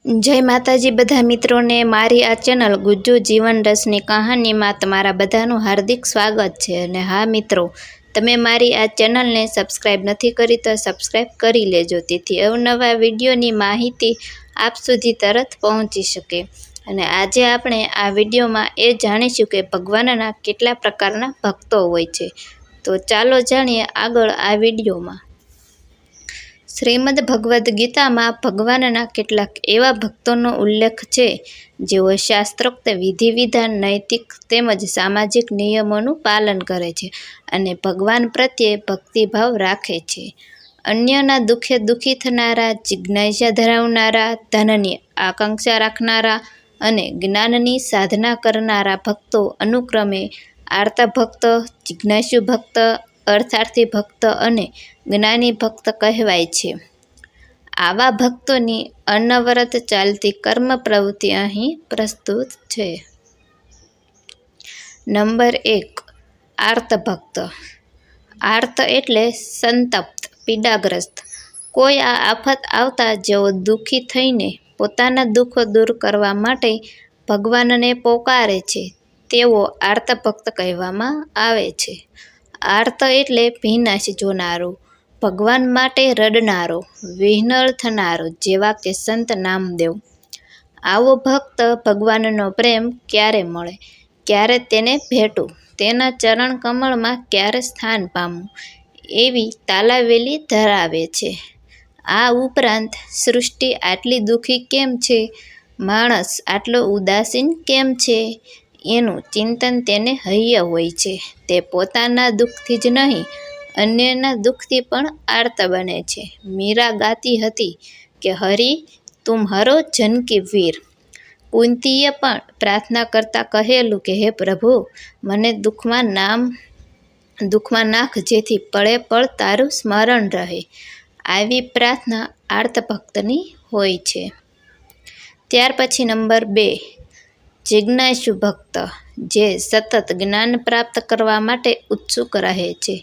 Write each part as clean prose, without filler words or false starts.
જય માતાજી બધા મિત્રોને મારી આ ચેનલ ગુજ્જુ જીવન રસની કહાનીમાં તમારા બધાનું હાર્દિક સ્વાગત છે। અને હા મિત્રો, તમે મારી આ ચેનલને સબસ્ક્રાઈબ નથી કરી તો સબસ્ક્રાઈબ કરી લેજો, તેથી અવનવા વિડીયોની માહિતી આપ સુધી તરત પહોંચી શકે। અને આજે આપણે આ વિડીયોમાં એ જાણીશું કે ભગવાનના કેટલા પ્રકારના ભક્તો હોય છે। તો ચાલો જાણીએ આગળ આ વિડીયોમાં। શ્રીમદ ભગવદ્ ગીતામાં ભગવાનના કેટલાક એવા ભક્તોનો ઉલ્લેખ છે જેઓ શાસ્ત્રોક્ત વિધિ વિધાન, નૈતિક તેમજ સામાજિક નિયમોનું પાલન કરે છે અને ભગવાન પ્રત્યે ભક્તિભાવ રાખે છે। અન્યના દુઃખે દુઃખી થનારા, જિજ્ઞાસા ધરાવનારા, ધનની આકાંક્ષા રાખનારા અને જ્ઞાનની સાધના કરનારા ભક્તો અનુક્રમે આર્ત ભક્ત, જિજ્ઞાસુ ભક્ત, અર્થાર્થી ભક્ત અને જ્ઞાની ભક્ત કહેવાય છે। આવા ભક્તોની અનવરત ચાલતી કર્મ પ્રવૃત્તિ અહીં પ્રસ્તુત છે। નંબર 1, આર્ત ભક્ત। આર્ત એટલે સંતપ્ત, પીડાગ્રસ્ત। કોઈ આ આફત આવતા જેઓ દુઃખી થઈને પોતાના દુઃખો દૂર કરવા માટે ભગવાનને પોકારે છે તેઓ આર્ત ભક્ત કહેવામાં આવે છે। આર્ત એટલે ભીનાશ જોનારો, ભગવાન માટે રડનારો, વિહ્વલ થનારો, જેવા કે સંત નામદેવ। આવો ભક્ત ભગવાનનો પ્રેમ ક્યારે મળે, ક્યારે તેને ભેટું, તેના ચરણ કમળમાં ક્યારે સ્થાન પામવું, એવી તાલાવેલી ધરાવે છે। આ ઉપરાંત સૃષ્ટિ આટલી દુઃખી કેમ છે, માણસ આટલો ઉદાસીન કેમ છે, એનું ચિંતન તેને હૈયે હોય છે। તે પોતાના દુઃખથી જ નહીં, અન્યના દુઃખથી પણ આર્ત બને છે। મીરા ગાતી હતી કે હરિ તુમ હરો જન કી વીર। કુંતીએ પણ પ્રાર્થના કરતાં કહેલું કે હે પ્રભુ, મને દુઃખમાં નાખ, જેથી પળે પળ તારું સ્મરણ રહે। આવી પ્રાર્થના આર્ત ભક્તની હોય છે। ત્યાર પછી નંબર 2, જિજ્ઞાસુ ભક્ત, જે સતત જ્ઞાન પ્રાપ્ત કરવા માટે ઉત્સુક રહે છે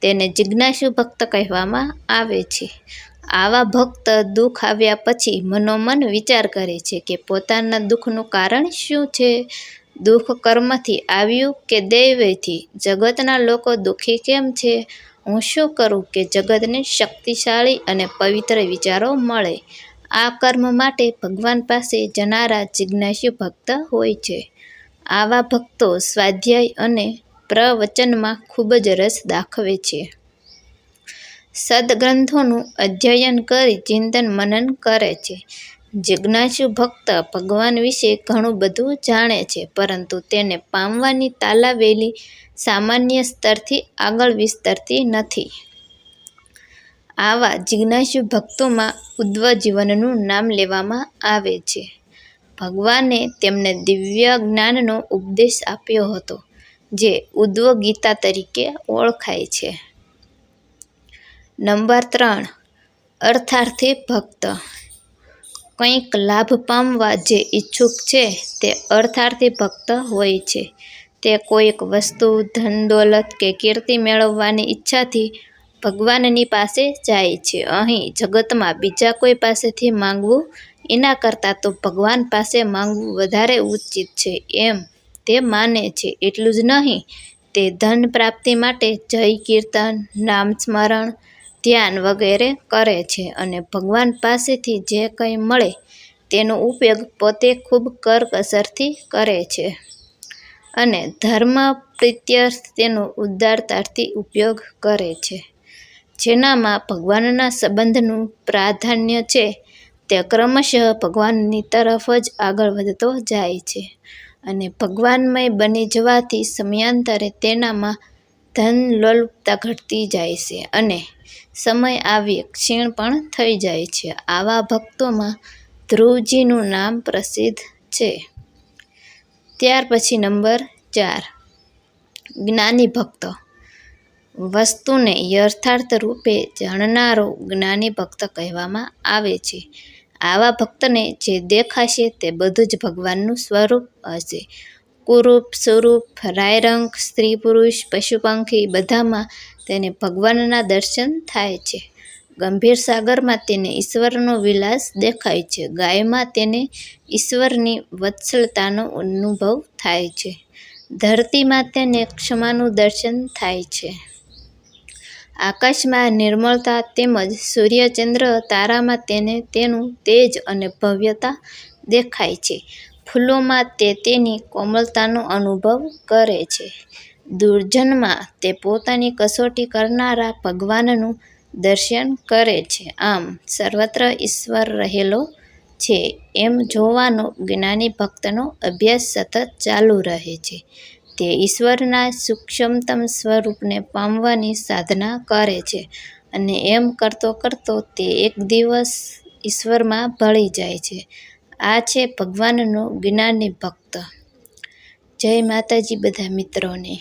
તેને જિજ્ઞાસુ ભક્ત કહેવામાં આવે છે। આવા ભક્ત દુઃખ આવ્યા પછી મનોમન વિચાર કરે છે કે પોતાના દુઃખનું કારણ શું છે, દુઃખ કર્મથી આવ્યું કે દૈવથી, જગતના લોકો દુઃખી કેમ છે, હું શું કરું કે જગતને શક્તિશાળી અને પવિત્ર વિચારો મળે। આ કર્મ માટે ભગવાન પાસે જનારા જિજ્ઞાસુ ભક્ત હોય છે। આવા ભક્તો સ્વાધ્યાય અને પ્રવચનમાં ખૂબ જ રસ દાખવે છે। સદગ્રંથોનું અધ્યયન કરી ચિંતન મનન કરે છે। જિજ્ઞાસુ ભક્ત ભગવાન વિશે ઘણું બધું જાણે છે, પરંતુ તેને પામવાની તાલાવેલી સામાન્ય સ્તરથી આગળ વિસ્તરતી નથી। આવા જિજ્ઞાસુ ભક્તોમાં ઉદ્ધવ જીવનનું નામ લેવામાં આવે છે। ભગવાને તેમને દિવ્ય જ્ઞાનનો ઉપદેશ આપ્યો હતો, જે ઉદ્ધવ ગીતા તરીકે ઓળખાય છે। નંબર 3, અર્થાર્થી ભક્ત। કંઈક લાભ પામવા જે ઈચ્છુક છે તે અર્થાર્થી ભક્ત હોય છે। તે કોઈક વસ્તુ, ધન દોલત કે કીર્તિ મેળવવાની ઈચ્છાથી ભગવાનની પાસે જાય છે। અહીં જગતમાં બીજા કોઈ પાસેથી માંગવું એના કરતાં તો ભગવાન પાસે માંગવું વધારે ઉચિત છે એમ તે માને છે। એટલું જ નહીં, તે ધન પ્રાપ્તિ માટે જય કીર્તન, નામ સ્મરણ, ધ્યાન વગેરે કરે છે અને ભગવાન પાસેથી જે કંઈ મળે તેનો ઉપયોગ પોતે ખૂબ કરકસરથી કરે છે અને ધર્મ પ્રીત્યર્થ તેનો ઉદારતાથી ઉપયોગ કરે છે। જેનામાં ભગવાનના સંબંધનું પ્રાધાન્ય છે તે ક્રમશઃ ભગવાનની તરફ જ આગળ વધતો જાય છે અને ભગવાનમય બની જવાથી સમયાંતરે તેનામાં ધન લોલુપતા ઘટતી જાય છે અને સમય આવ્યે ક્ષીણ પણ થઈ જાય છે। આવા ભક્તોમાં ધ્રુવજીનું નામ પ્રસિદ્ધ છે। ત્યાર પછી નંબર 4, જ્ઞાની ભક્ત। વસ્તુને યથાર્થ રૂપે જાણનારો જ્ઞાની ભક્ત કહેવામાં આવે છે। આવા ભક્તને જે દેખાશે તે બધું જ ભગવાનનું સ્વરૂપ હશે। કુરૂપ, સુરૂપ, રાયરંગ, સ્ત્રી પુરુષ, પશુ પંખી બધામાં તેને ભગવાનના દર્શન થાય છે ગંભીર સાગરમાં તેને ઈશ્વરનો વિલાસ દેખાય છે. ગાયમાં તેને ઈશ્વરની વત્સલતાનો અનુભવ થાય છે. ધરતીમાં તેને ક્ષમાનું દર્શન થાય છે. આકાશમાં નિર્મળતા તેમજ સૂર્યચંદ્ર તારામાં તેને તેનું તેજ અને ભવ્યતા દેખાય છે. ફૂલોમાં તે તેની કોમળતાનો અનુભવ કરે છે. દુર્જનમાં તે પોતાની કસોટી કરનારા ભગવાનનું દર્શન કરે છે. આમ સર્વત્ર ઈશ્વર રહેલો છે એમ જોવાનો જ્ઞાની ભક્તનો અભ્યાસ સતત ચાલુ રહે છે. તે ઈશ્વરના સૂક્ષ્મતમ સ્વરૂપને પામવાની સાધના કરે છે અને એમ કરતો કરતો તે એક દિવસ ઈશ્વરમાં ભળી જાય છે. આ છે ભગવાનનો જ્ઞાની ભક્ત. જય માતાજી બધા મિત્રોને.